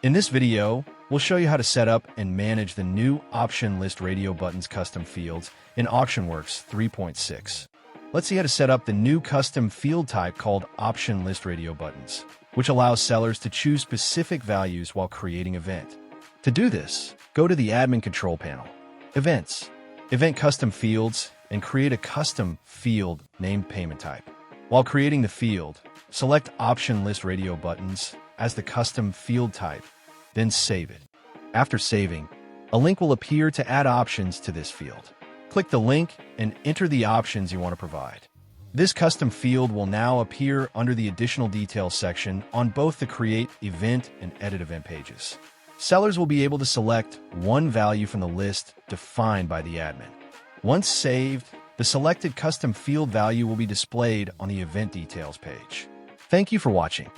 In this video, we'll show you how to set up and manage the new Option List Radio Buttons custom fields in AuctionWorx 3.6. Let's see how to set up the new custom field type called Option List Radio Buttons, which allows sellers to choose specific values while creating an event. To do this, go to the Admin Control panel, Events, Event Custom Fields, and create a custom field named Payment Type. While creating the field, select Option List Radio Buttons as the custom field type, then save it. After saving, a link will appear to add options to this field. Click the link and enter the options you want to provide. This custom field will now appear under the Additional Details section on both the Create Event and Edit Event pages. Sellers will be able to select one value from the list defined by the admin. Once saved, the selected custom field value will be displayed on the Event Details page. Thank you for watching.